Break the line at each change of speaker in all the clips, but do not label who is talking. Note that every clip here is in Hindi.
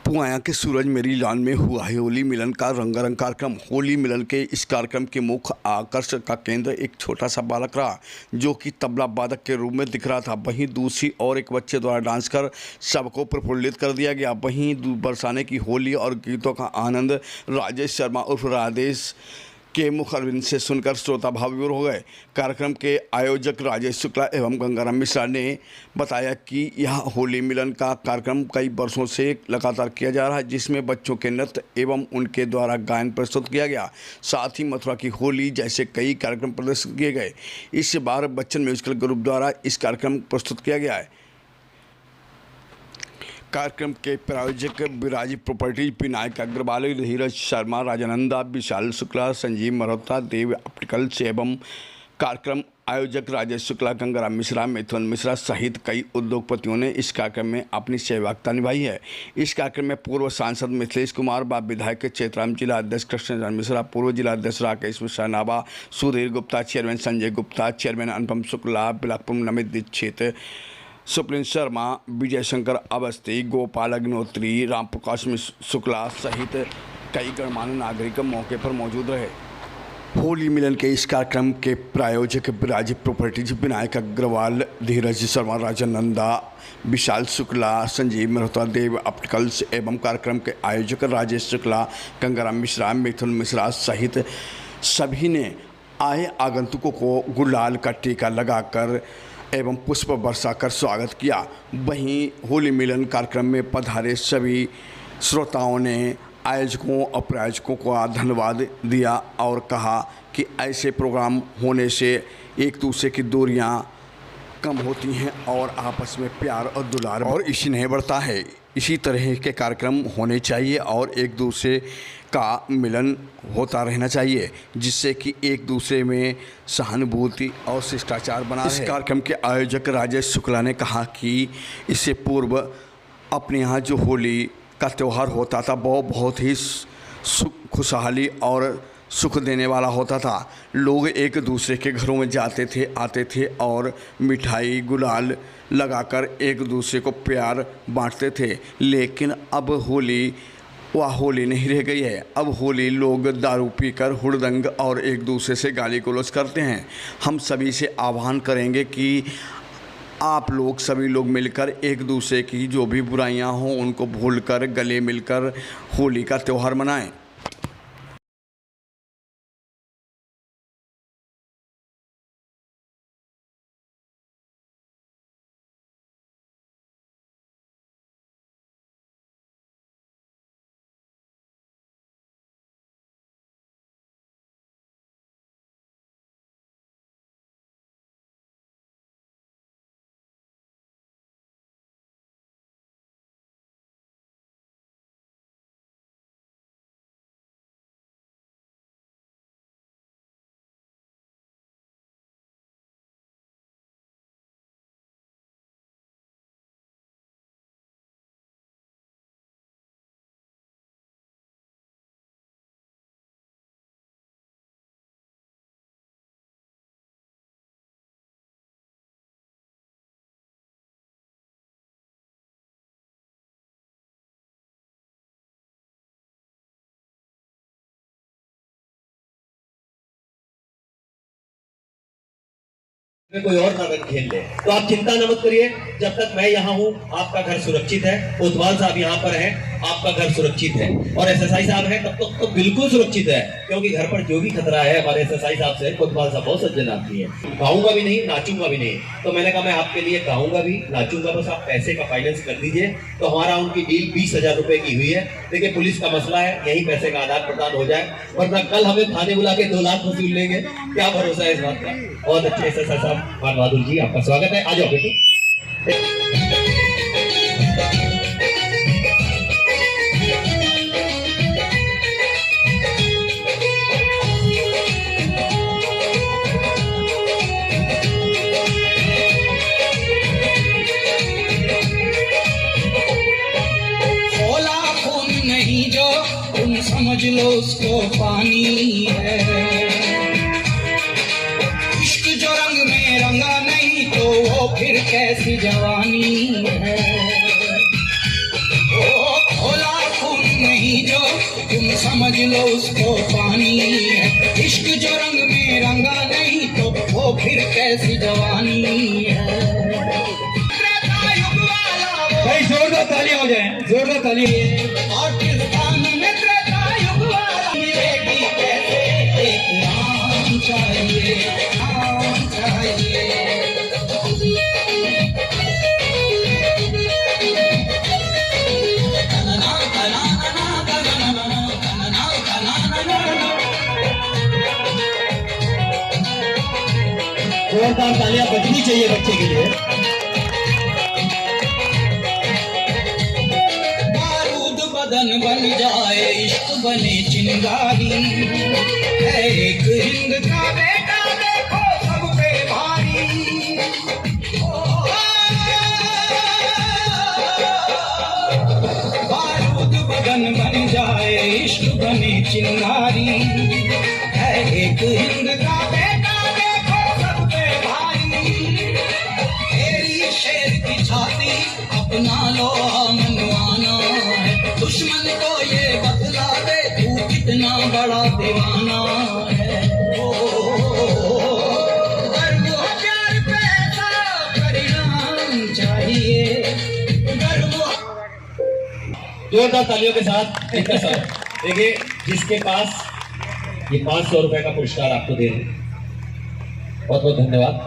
पुआया के सूरज मेरी लान में हुआ है होली मिलन का रंगारंग कार्यक्रम। होली मिलन के इस कार्यक्रम के मुख्य आकर्षण का केंद्र एक छोटा सा बालक रहा जो कि तबला वादक के रूप में दिख रहा था। वहीं दूसरी ओर एक बच्चे द्वारा डांस कर सबको प्रफुल्लित कर दिया गया। वहीं बरसाने की होली और गीतों का आनंद राजेश शर्मा उर्फ राजेश के मुखरबिंद से सुनकर श्रोता भावविभोर हो गए। कार्यक्रम के आयोजक राजेश शुक्ला एवं गंगाराम मिश्रा ने बताया कि यह होली मिलन का कार्यक्रम कई वर्षों से लगातार किया जा रहा है, जिसमें बच्चों के नृत्य एवं उनके द्वारा गायन प्रस्तुत किया गया। साथ ही मथुरा की होली जैसे कई कार्यक्रम प्रदर्शित किए गए। इस बार बच्चन म्यूजिकल ग्रुप द्वारा इस कार्यक्रम प्रस्तुत किया गया है। कार्यक्रम के प्रायोजक विराजी प्रॉपर्टीज, विनायक अग्रवाल, धीरज शर्मा, राजानंदा, विशाल शुक्ला, संजीव मल्होत्रा, देव ऑप्टिकल्स एवं कार्यक्रम आयोजक राजेश शुक्ला, गंगाराम मिश्रा, मिथुन मिश्रा सहित कई उद्योगपतियों ने इस कार्यक्रम में अपनी सहभागिता निभाई है। इस कार्यक्रम में पूर्व सांसद मिथिलेश कुमार, विधायक चेतराम, जिला अध्यक्ष कृष्णचंद्र मिश्रा, पूर्व जिला अध्यक्ष राकेश मिश्रा नाभा, सुधीर गुप्ता, चेयरमैन संजय गुप्ता, चेयरमैन अनुपम शुक्ला, बिलासपुर नमित दीक्षित, सुप्रीम शर्मा, विजय शंकर अवस्थी, गोपाल अग्निहोत्री, रामप्रकाश शुक्ला सहित कई गणमान्य नागरिक मौके पर मौजूद रहे। होली मिलन के इस कार्यक्रम के प्रायोजक विराजी प्रॉपर्टीज, विनायक अग्रवाल, धीरज शर्मा, राजानंदा, विशाल शुक्ला, संजीव मल्होत्रा, देव ऑप्टिकल्स एवं कार्यक्रम के आयोजक राजेश शुक्ला, गंगाराम मिश्रा, मिथुन मिश्रा सहित सभी ने आए आगंतुकों को गुलाल का टीका लगाकर एवं पुष्प वर्षा कर स्वागत किया। वहीं होली मिलन कार्यक्रम में पधारे सभी श्रोताओं ने आयोजकों और प्रायोजकों को धन्यवाद दिया और कहा कि ऐसे प्रोग्राम होने से एक दूसरे की दूरियां कम होती हैं और आपस में प्यार और दुलार और स्नेह बढ़ता है। इसी तरह के कार्यक्रम होने चाहिए और एक दूसरे का मिलन होता रहना चाहिए, जिससे कि एक दूसरे में सहानुभूति और शिष्टाचार बना रहे। इस कार्यक्रम के आयोजक राजेश शुक्ला ने कहा कि इससे पूर्व अपने यहाँ जो होली का त्यौहार होता था वो बहुत ही खुशहाली और सुख देने वाला होता था। लोग एक दूसरे के घरों में जाते थे, आते थे और मिठाई गुलाल लगाकर एक दूसरे को प्यार बांटते थे। लेकिन अब होली वह होली नहीं रह गई है। अब होली लोग दारू पीकर हुड़दंग और एक दूसरे से गाली गलौज करते हैं। हम सभी से आह्वान करेंगे कि आप लोग सभी लोग मिलकर एक दूसरे की जो भी बुराइयां हों उनको भूलकर गले मिलकर होली का त्यौहार मनाएं।
में कोई और ना रंग खेल ले, तो आप चिंता न मत करिए। जब तक मैं यहाँ हूँ आपका घर सुरक्षित है। कोतवाल साहब यहाँ पर हैं, आपका घर सुरक्षित है और एसएसआई साहब हैं तब तो बिल्कुल सुरक्षित है, क्योंकि घर पर जो भी खतरा है हमारे एसएसआई साहब से। कोतवाल साहब बहुत सज्जन आदमी है। गाऊंगा भी नहीं, नाचूंगा भी नहीं, तो मैंने कहा मैं आपके लिए गाऊंगा भी, नाचूंगा, बस आप पैसे का फाइनेंस कर दीजिए। तो हमारा उनकी डील 20,000 रुपए की हुई है। देखिए पुलिस का मसला है, यही पैसे का आदान प्रदान हो जाए, वरना कल हमें थाने बुला के 2 लाख वसूल लेंगे। क्या भरोसा है इस बात का। बहुत अच्छे एसएसआई साहब बहादुर जी, आपका स्वागत है। आ जाओ बेटी।
खोला खून नहीं जो तुम समझ लो उसको पानी है। जो रंग में रंगा नहीं तो वो फिर कैसी जवानी है। ओ खोला तुम समझ लो उसको पानी है। इश्क जो रंग में रंगा नहीं तो वो फिर कैसी जवानी है।
भाई जोरदार तालियां हो जाए, जोरदार तालियां।
और किरदान में त्रेता युग वाला मिलेगी कैसे, एक नाम चाहिए, नाम चाहिए।
जोरदार तालियां बजनी चाहिए बच्चे के लिए।
बारूद बदन बन जाए, इश्क बने चिंगारी, है एक हिंद का बेटा देखो सब पे भारी। बारूद बदन बन जाए, इश्क बने चिंगारी, है एक हिंद का बेटा देखो सब पे भारी। तेरी शेर की छाती अपना लो मनवाना है, दुश्मन को ये बतला दे तू कितना बड़ा दीवाना है। गर्व हो प्यार पे ऐसा परिणाम चाहिए, गर्व।
जोरदार तालियों के साथ इनका स्वागत। देखिए जिसके पास ये 500 रुपए का पुरस्कार आपको दे रहे हैं, बहुत बहुत धन्यवाद।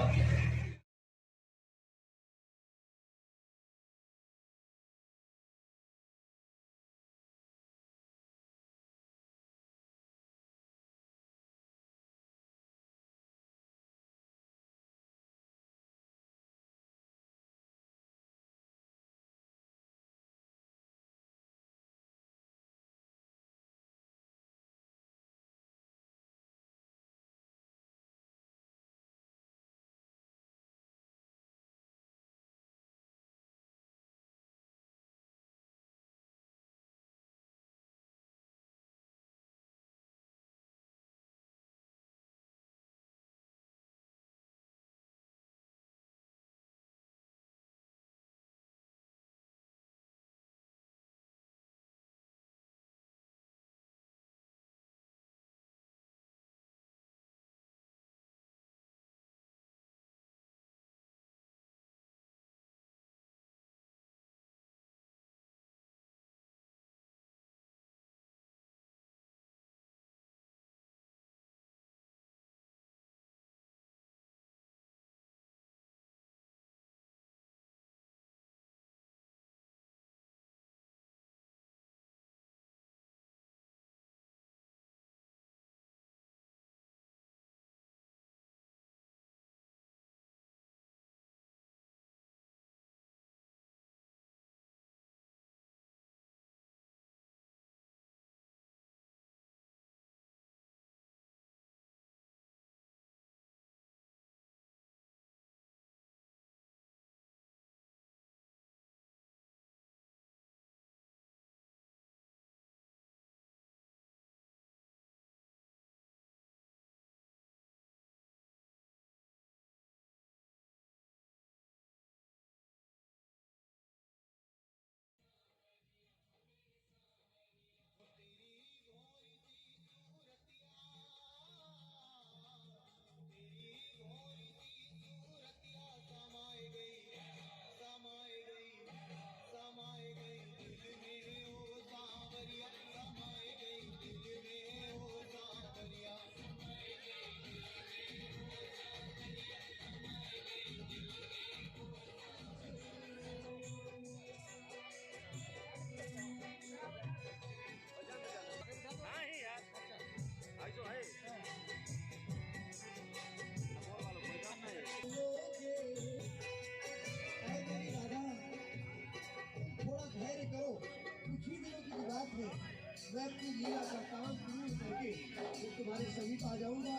मैं अपनी लीला का काम शुरू करके मैं तुम्हारे समीप आ जाऊंगा,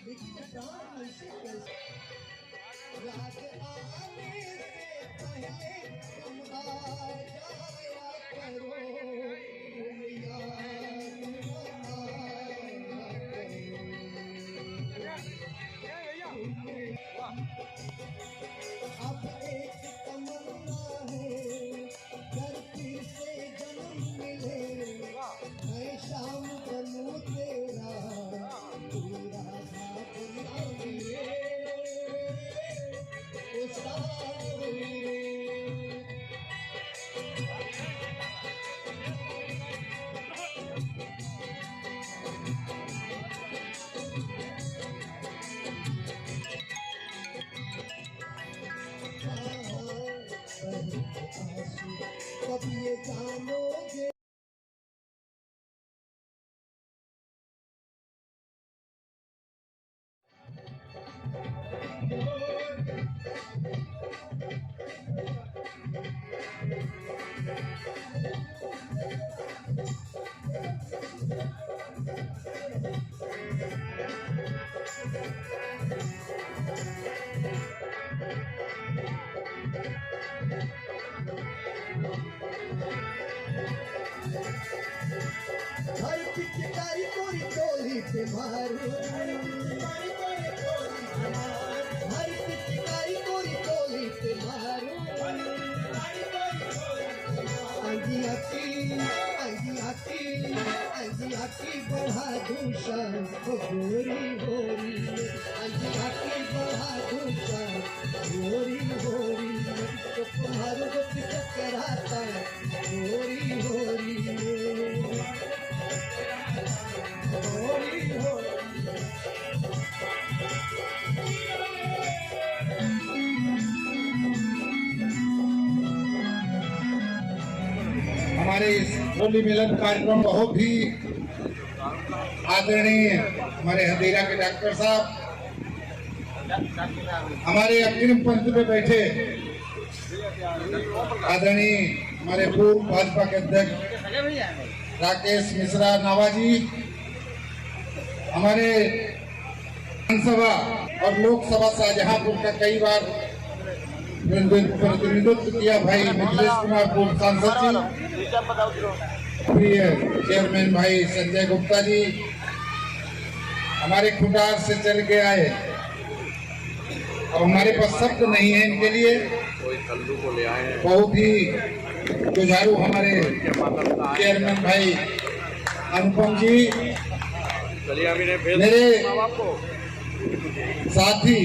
लेकिन प्राण मन से कैसे रात आने से पहले तुम आ जाया करो अब एक तमन्ना है, धरती से जन्म मिले, मैं कैसी कब ये जानोगे। हर पिचकारी कोरी टोली पे मारू, हर पिचकारी कोरी टोली पे मारू। आंधी आती बढ़ा दूषण गोरी गोरी, आंधी बढ़ा दूषण गोरी गोरी, तो तुम्हारो जो पिचकराता गोरी गोरी गोरी गोरी।
हमारे इस होली मिलन कार्यक्रम बहुत ही आदरणीय हमारे हंदेरा के डॉक्टर साहब, हमारे अग्रिम पंक्ति में बैठे आदरणीय हमारे पूर्व भाजपा के अध्यक्ष राकेश मिश्रा नावाजी, हमारे विधानसभा और लोकसभा शाहजहांपुर का कई बार प्रतिनिधित्व किया भाई मिथिलेश कुमार पूर्व सांसद जी, प्रिय चेयरमैन भाई संजय गुप्ता जी, हमारे खुटार से चल के आए और हमारे पास शब्द नहीं है इनके लिए, बहुत ही जुझारू हमारे चेयरमैन भाई अनुपम जी, मेरे साथी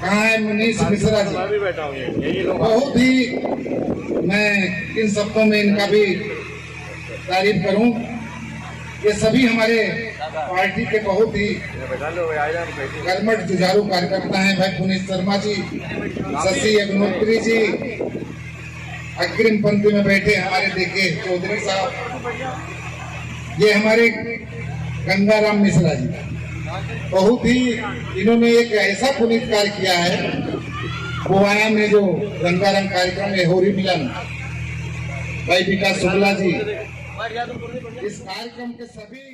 कहाँ है मनीष मिश्रा जी, बहुत ही मैं इन शब्दों में इनका भी तारीफ करूं। ये सभी हमारे पार्टी के बहुत ही कर्मठ जुझारू कार्यकर्ता हैं। भाई पुनीत शर्मा जी, शशि अग्निहोत्री जी, अग्रिम पंक्ति में बैठे हमारे देखिए चौधरी साहब, ये हमारे गंगाराम मिश्रा जी, बहुत ही इन्होंने एक ऐसा पुनीत कार्य किया है गोवाया में जो रंगारंग कार्यक्रम है होली मिलन, भाई विकास शुक्ला जी, इस कार्यक्रम के सभी